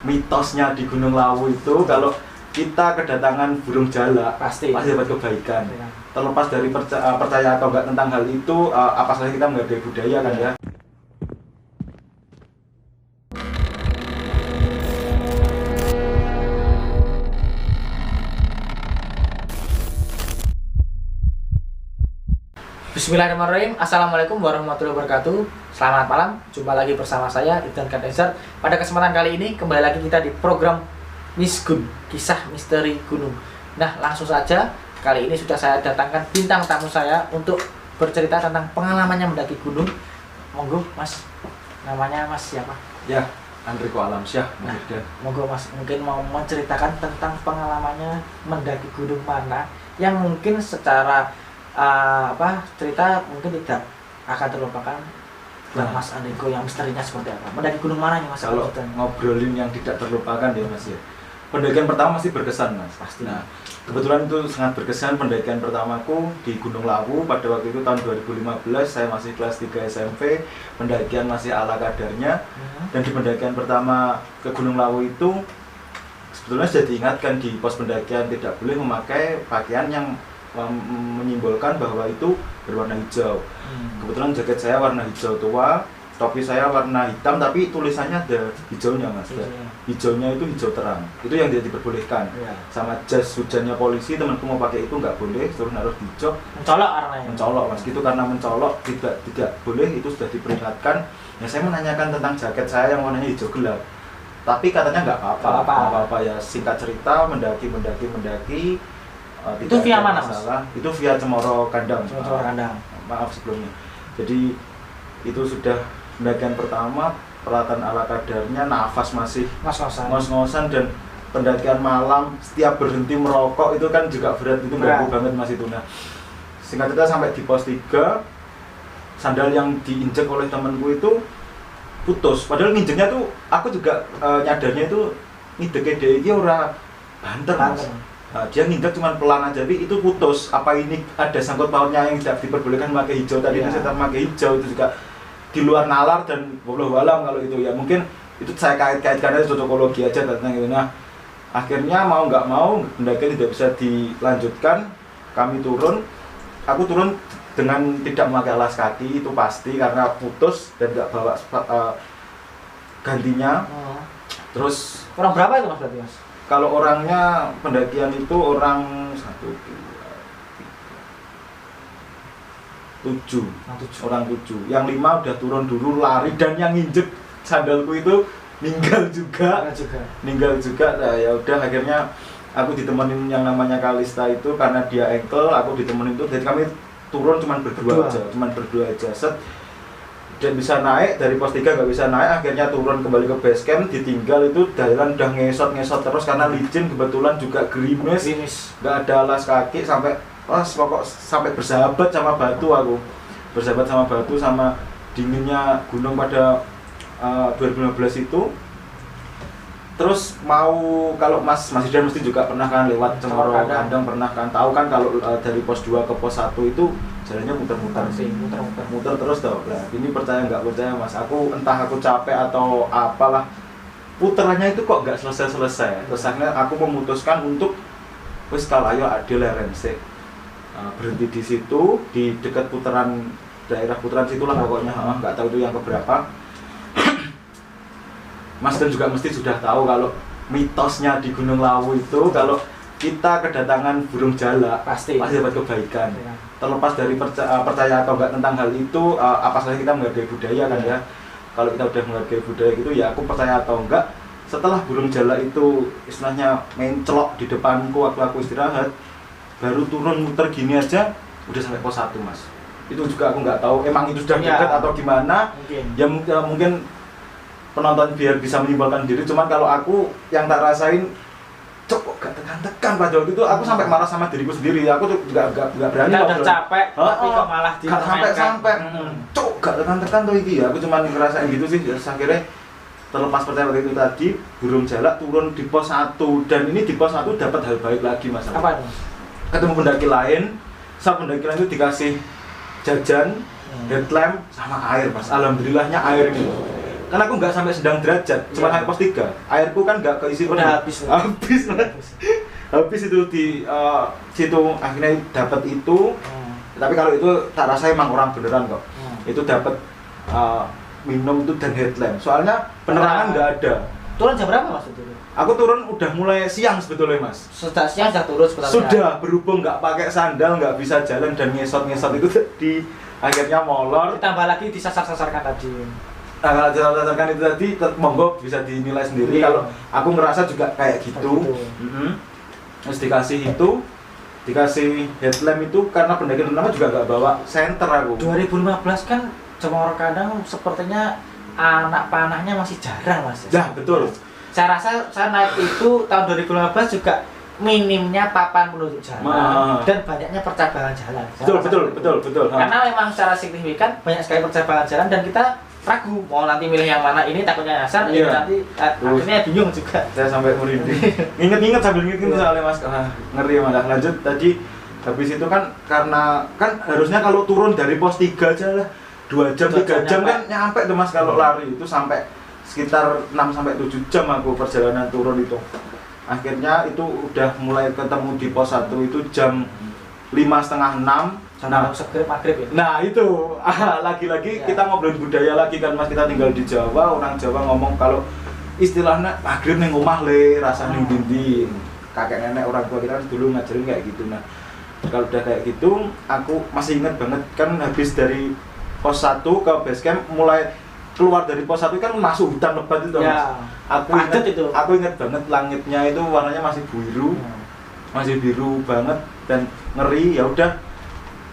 mitosnya di Gunung Lawu itu kalau kita kedatangan burung jalak pasti dapat kebaikan. ya. Terlepas dari percaya atau enggak tentang hal itu, apa saja kita menghargai budaya kan ya. Bismillahirrahmanirrahim. Assalamualaikum warahmatullahi wabarakatuh. Selamat malam. Jumpa lagi bersama saya Ibdan Kandezer. Pada kesempatan kali ini kembali lagi kita di program Misgun, kisah misteri gunung. Nah, langsung saja kali ini sudah saya datangkan bintang tamu saya untuk bercerita tentang pengalamannya mendaki gunung. Monggo, Mas. Namanya Mas siapa? Ya, Andriko Alamsyah. Nah, monggo Mas, mungkin mau menceritakan tentang pengalamannya mendaki gunung mana yang mungkin secara cerita mungkin tidak akan terlupakan buat Mas Andriko, yang misterinya seperti apa? Mendaki gunung mana nih Mas? Kalau ngobrolin yang tidak terlupakan ya Mas ya. Pendakian pertama masih berkesan Mas. Pasti. Nah, kebetulan itu sangat berkesan pendakian pertamaku di Gunung Lawu pada waktu itu tahun 2015. Saya masih kelas 3 SMP, pendakian masih ala kadarnya. Dan di pendakian pertama ke Gunung Lawu itu sebetulnya sudah diingatkan di pos pendakian tidak boleh memakai pakaian yang menyimbolkan bahwa itu berwarna hijau. Kebetulan jaket saya warna hijau tua, topi saya warna hitam tapi tulisannya ada hijaunya Mas. Hijaunya itu hijau terang. Itu yang tidak diperbolehkan. Sama jas hujannya polisi, temanku mau pakai itu nggak boleh, terus harus dicok. Mencolok warnanya. Mencolok Mas. Itu karena mencolok tidak boleh, itu sudah diperingatkan. Ya saya menanyakan tentang jaket saya yang warnanya hijau gelap. Tapi katanya nggak apa-apa ya, singkat cerita mendaki itu via mana Mas? Itu via Cemoro Kandang. Cemoro Kandang. Maaf sebelumnya. Jadi itu sudah pendakian pertama, peralatan ala kadarnya, nafas masih ngos-ngosan dan pendakian malam, setiap berhenti merokok itu kan juga berat, itu ganggu banget Mas itu. Nah, singkat cerita sampai di pos 3, sandal yang diinjek oleh temanku itu putus. Padahal nginjeknya tuh aku juga nyadarnya itu ngideke dhewe iki ora banter Mas. Nah, dia nginjek cuma pelan aja, tapi itu putus. Apa ini ada sangkut pautnya yang tidak diperbolehkan memakai hijau tadi? Itu saya memakai hijau itu juga di luar nalar dan wallahu alam kalau itu ya, mungkin itu saya kait-kaitkan aja cocokologi aja tentang itu. Nah, akhirnya mau nggak mau pendakian tidak bisa dilanjutkan, kami turun. Aku turun dengan tidak memakai alas kaki itu pasti karena putus dan nggak bawa gantinya. Terus orang berapa itu Mas berarti Mas? Kalau orangnya pendakian itu orang 1, 2, 3, 4, 5, 6, 7. Orang 7. Yang 5 udah turun dulu lari, dan yang nginjek sandalku itu meninggal juga. Nah, ya udah akhirnya aku ditemenin yang namanya Kalista itu karena dia ankle, aku ditemenin itu. Jadi kami turun cuman berdua aja. Set dan bisa naik dari pos 3 nggak bisa naik, akhirnya turun kembali ke base camp, ditinggal itu jalan udah ngesot terus karena licin, kebetulan juga gerimis, nggak ada alas kaki, sampai bersahabat sama batu, sama dinginnya gunung pada 2015 itu. Terus mau, kalau Mas Idan mesti juga pernah kan lewat Cemoro Kandang, pernah kan tahu kan kalau dari pos 2 ke pos 1 itu jalannya muter terus tau. Nah, ini percaya nggak percaya Mas, entah aku capek atau apalah, puterannya itu kok nggak selesai. Terus akhirnya aku memutuskan untuk wis kalau ayo adil RMC, berhenti di situ di dekat daerah putaran situlah pokoknya, nggak tahu itu yang keberapa. Mas Dan juga mesti sudah tahu kalau mitosnya di Gunung Lawu itu kalau kita kedatangan burung jalak pasti dapat kebaikan. Terlepas dari percaya atau enggak tentang hal itu, apa saja kita menghargai budaya kan ya. Kalau kita udah menghargai budaya gitu ya, aku percaya atau enggak, setelah burung jalak itu istilahnya mencelok di depanku waktu aku istirahat, baru turun muter gini aja udah sampai pos 1 Mas. Itu juga aku nggak tahu emang itu sudah dekat atau gimana. Ya mungkin penonton biar bisa menyimpulkan diri, cuman kalau aku yang tak rasain kok gak tekan pada waktu itu, aku sampai marah sama diriku sendiri. Aku tuh gak berani. Kita udah capek, tapi kok malah sampai gak tekan tuh iki ya. Aku cuma ngerasain gitu sih. Akhirnya terlepas percaya waktu itu tadi, burung jalak turun di pos 1, dan ini di pos 1 dapat hal baik lagi Mas. Apa itu? Ketemu pendaki lain, saat pendaki lain itu dikasih jajan, headlamp sama air Mas. Alhamdulillahnya air ini. kan aku nggak sampai sedang derajat, cuma sampai pos 3. Airku kan nggak keisi penuh. Udah habis. Habis itu di situ akhirnya dapat itu. Tapi kalau itu tak rasa emang orang beneran kok. Itu dapat minum itu dan headlamp. Soalnya penerangan nggak ada. Turun jam berapa Mas itu? Aku turun udah mulai siang sebetulnya Mas. Sudah siang sudah turun sebetulnya. Sudah berhubung nggak pakai sandal, nggak bisa jalan dan ngesot-ngesot itu di akhirnya molor. Ditambah lagi disasar-sasarkan tadi. Nah, kalau disasarkan itu tadi, monggo bisa dinilai sendiri. Kalau aku ngerasa juga kayak gitu. Terus dikasih headlamp itu karena pendakian pertama juga nggak bawa senter aku. 2015 kan Cemoro Kadang sepertinya anak panahnya masih jarang Mas. Ya betul. Saya rasa saya naik itu tahun 2015 juga minimnya papan penutup jalan dan banyaknya percabangan jalan. Betul. Karena memang secara signifikan banyak sekali percabangan jalan dan kita ragu mau nanti milih yang mana ini takutnya nyasar, ini nanti akhirnya bingung juga. Saya sampai merinding. Ingat sambil nginget soalnya Mas, ngeri malah. Lanjut tadi habis itu kan karena kan harusnya kalau turun dari pos 3 aja lah 2 jam 3 jam kan nyampe tuh Mas kalau lari itu sampai sekitar 6-7 jam aku perjalanan turun itu. Akhirnya itu udah mulai ketemu di pos 1 itu jam 5:30, 6. Nah, maghrib ya. Nah itu lagi-lagi kita ngobrolin budaya lagi kan Mas, kita tinggal di Jawa, orang Jawa ngomong kalau istilahnya maghrib ning omah le rasane ndi. Kakek nenek orang tua kita dulu ngajarin kayak gitu. Nah, kalau udah kayak gitu aku masih ingat banget kan habis dari pos 1 ke base camp mulai keluar dari pos 1 kan masuk hutan lebat itu ya, Mas. Aku ingat banget langitnya itu warnanya masih biru. Masih biru banget dan ngeri. Ya udah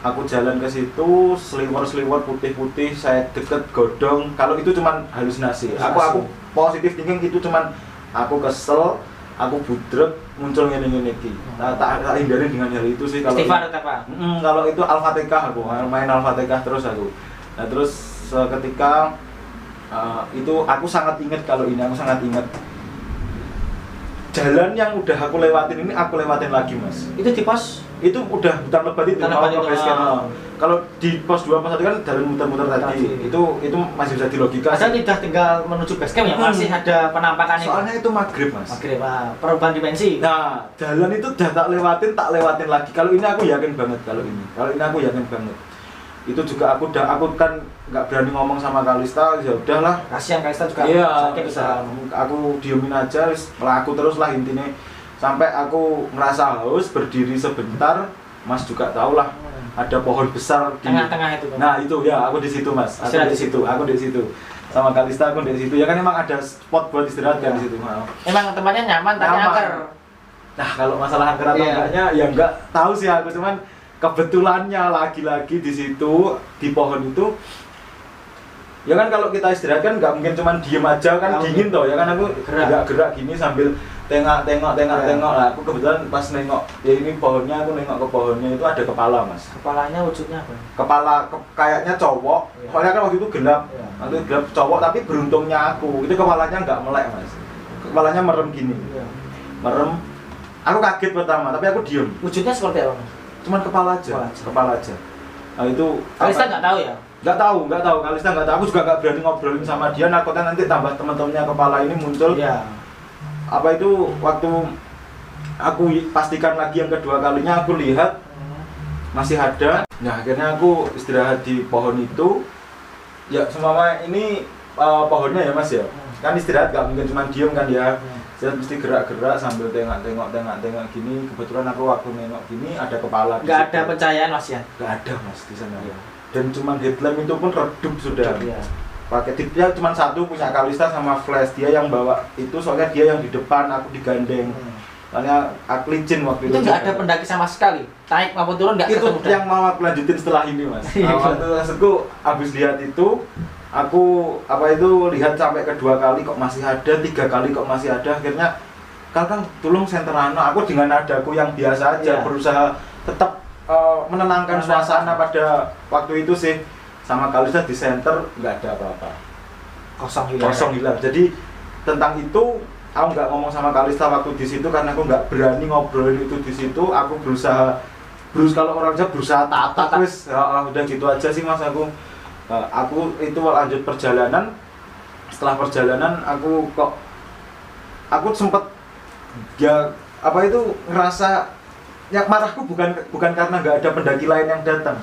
aku jalan ke situ, seliwer putih-putih, saya deket godong. Kalau itu cuman halusinasi. Aku positif thinking itu cuman aku kesel, aku budrek, muncul ngene-ngene iki. Tak hindari dengan hal itu sih kalau istighfar apa? Kalau itu Al-Fatihah aku, main Al-Fatihah terus aku. Nah, terus ketika itu aku sangat ingat kalau ini, aku sangat ingat jalan yang udah aku lewatin ini aku lewatin lagi Mas. Itu di pos? Itu udah hutan lebat itu, kalau di pos 2 pos 1 kan jalan muter-muter tadi. Itu masih bisa dilogika. Asal tidak tinggal menuju base camp ya, masih ada penampakan itu. Soalnya itu maghrib Mas. Maghrib, perubahan dimensi. Nah, jalan itu udah tak lewatin lagi. Kalau ini aku yakin banget aku yakin banget. Itu juga aku kan nggak berani ngomong sama Kalista, ya udahlah. Kasihan Kalista juga. Iya, aku diemin aja, aku terus lah intinya. Sampai aku merasa haus, berdiri sebentar, Mas juga tahu lah. Ada pohon besar di tengah-tengah itu. Nah, itu ya, aku di situ Mas. Aku di situ. Sama Kalista aku di situ. Ya kan emang ada spot buat istirahat kan di situ. Emang tempatnya nyaman tapi angker. Nah, kalau masalah angker atau enggaknya ya enggak tahu sih aku, cuman kebetulannya lagi-lagi di situ di pohon itu ya kan kalau kita istirahat kan nggak mungkin cuman diem aja kan, dingin toh ya kan, aku gerak gini sambil tengok lah. Aku kebetulan pas nengok ya ini pohonnya, aku nengok ke pohonnya itu ada kepala Mas. Kepalanya wujudnya apa? Kayaknya cowok. Soalnya kan waktu itu gelap, gelap cowok, tapi beruntungnya aku itu kepalanya nggak melek Mas, kepalanya merem gini, merem. Aku kaget pertama tapi aku diem. Wujudnya seperti apa Mas? Cuman kepala aja. Nah itu Kalista nggak tahu ya? Nggak tahu. Kalista nggak tahu. Aku juga nggak berani ngobrolin sama dia. Takutnya nanti tambah teman-temannya kepala ini muncul. Iya. Apa itu waktu aku pastikan lagi yang kedua kalinya aku lihat masih ada. Nah akhirnya aku istirahat di pohon itu. Ya semua ini pohonnya ya Mas ya. Kan istirahat nggak mungkin cuma diem kan ya. Saya mesti gerak-gerak sambil tengok gini. Kebetulan aku waktu nengok gini ada kepala. Nggak ada pencahayaan Mas ya? Nggak ada Mas di sana. Ya. Dan cuman headlamp itu pun redup sudah. Ya. Pakai tipnya cuma satu punya Kalista sama flash, dia yang bawa itu soalnya dia yang di depan, aku digandeng. Soalnya aku licin waktu itu. Itu nggak ada pendaki sama sekali. Naik maupun turun nggak ketemu. Itu yang mau aku lanjutin setelah ini Mas. Waktu maksudku habis lihat itu aku lihat sampai kedua kali kok masih ada, 3 kali kok masih ada. Akhirnya Kang tolong senterano. Aku dengan nadaku yang biasa aja berusaha tetap menenangkan suasana pada waktu itu sih. Sama Kalista di center nggak ada apa-apa, kosong hilang. Jadi tentang itu aku nggak ngomong sama Kalista waktu di situ karena aku nggak berani ngobrolin itu di situ. Aku berusaha kalau orang Jawa berusaha tata wis udah gitu aja sih Mas. Aku itu lanjut perjalanan setelah perjalanan aku sempet ya apa itu ngerasa ya marahku bukan karena nggak ada pendaki lain yang datang.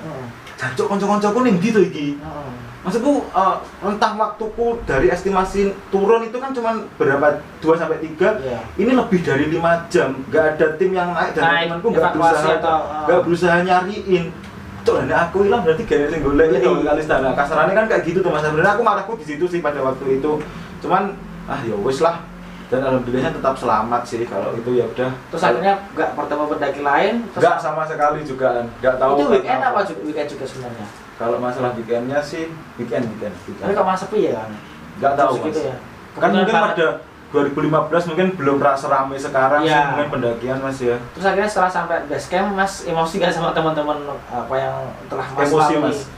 Jancuk kanca-kancaku ning ndi to iki? Maksudku rentang waktuku dari estimasi turun itu kan cuma berapa 2 sampai 3. Ini lebih dari 5 jam. Nggak ada tim yang naik dan temanku nggak berusaha nyariin. Cok, nek aku hilang berarti gak sing golek itu kali istana. Kasarannya kan kayak gitu tuh Mas. Sebenarnya aku marahku di situ sih pada waktu itu. Cuman ya wis lah. Dan alhamdulillahnya tetap selamat sih kalau itu ya udah. Terus akhirnya nggak bertemu pendaki lain? Nggak sama sekali juga, nggak tahu. Itu weekend apa weekend juga sebenarnya? Kalau masalah weekendnya sih weekend. Tapi kok masih sepi ya kan? Nggak tahu Mas. Gitu ya? Kan mungkin pada 2015 mungkin belum rasa ramai sekarang sih mungkin pendakian Mas ya. Terus akhirnya setelah sampai base camp Mas emosi gak sama teman-teman apa yang telah Mas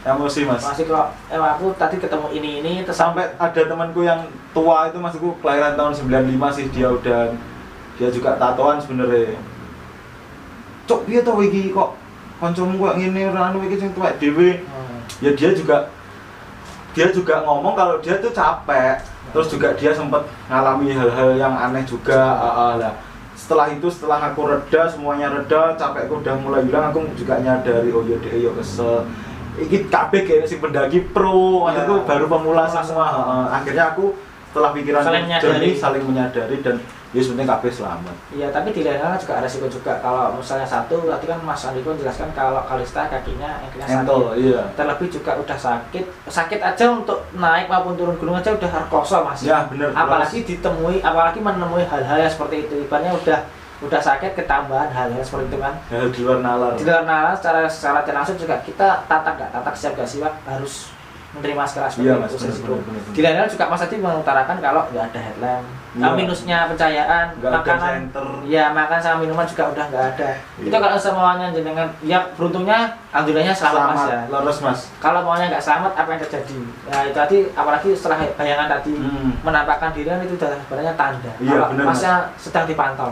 emosi Mas. Masih kok aku tadi ketemu ini terus sampai ada temanku yang tua itu Masku kelahiran tahun 95 sih dia juga tatoan sebenarnya. Cok piye to iki kok kancamu kok ngene ora anu iki sing tuwek dhewe. Ya dia juga ngomong kalau dia tuh capek. Terus juga dia sempat ngalami hal-hal yang aneh juga lah. Setelah aku reda, semuanya reda, capekku udah mulai hilang, aku juga nyadari oh ya deh yo kesel. Iki kabeh kayak si pendaki pro, maksudku baru pemula semua. Akhirnya aku setelah pikiran jernih saling menyadari dan ya sebenarnya kabeh selamat. Iya, tapi di lain hal juga ada resiko juga. Kalau misalnya satu, tadi kan Mas Andiko menjelaskan kalau Kalista kakinya sakit. Iya. Terlebih juga udah sakit aja untuk naik maupun turun gunung aja udah rekoso Mas. Ya benar. Apalagi menemui hal-hal yang seperti itu. Ibaratnya udah sakit ketambahan hal-hal seperti itu kan. Hal di luar nalar. Di luar nalar secara langsung juga kita tatak siap gak siap harus menerima keras seperti itu resiko. Di lain hal juga Mas tadi mengutarakan kalau nggak ada headlamp, minusnya pencahayaan, makanan, makan sama minuman juga udah nggak ada. Itu kalau semuanya jenengan, ya beruntungnya alhamdulillahnya selamat Mas ya. Lolos Mas. Kalau maunya nggak selamat apa yang terjadi? Ya itu tadi apalagi setelah bayangan tadi menampakkan diri itu sudah sebenarnya tanda. Kalau Masnya sedang dipantau.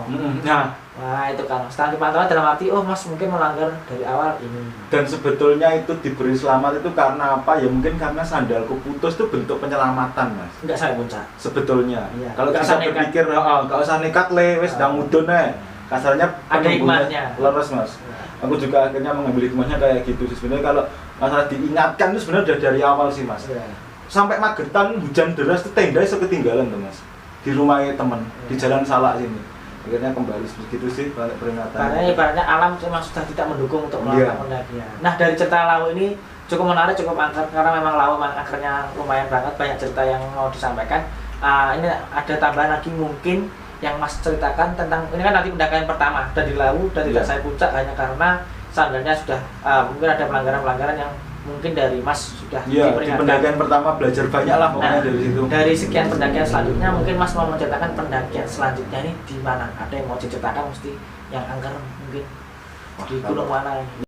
Nah itu kan sedang dipantau dalam arti Mas mungkin melanggar dari awal ini. Dan sebetulnya itu diberi selamat itu karena apa? Ya mungkin karena sandalku putus itu bentuk penyelamatan Mas. Enggak sampai puncak. Sebetulnya. Kalau kita berpikir enggak usah nekat wis ndang mudun kasarnya ada hikmahnya. Leres Mas. Aku juga akhirnya mengambil hikmahnya kayak gitu sih. Sebenarnya kalau masalah diingatkan itu sebenarnya dari awal sih Mas. Sampai Magetan hujan deras itu tenda iso ketinggalan tuh Mas. Di rumahnya teman di Jalan Salak sini. Akhirnya kembali begitu sih balik peringatan. Karena ibaratnya alam memang sudah tidak mendukung untuk melakukan pendakian. Nah dari cerita Lau ini cukup menarik, cukup angker karena memang Lau angkernya lumayan banget, banyak cerita yang mau disampaikan. Ini ada tambahan lagi mungkin yang Mas ceritakan tentang ini kan nanti pendakian pertama dari Lau dan tidak saya puncak hanya karena sandalnya sudah mungkin ada pelanggaran yang mungkin dari Mas sudah diperingatkan. Di pendakian pertama belajar banyak lah pokoknya dari situ. Dari sekian pendakian selanjutnya mungkin Mas mau menceritakan pendakian selanjutnya ini di mana? Ada yang mau diceritakan mesti yang angker mungkin di gunung mana ini?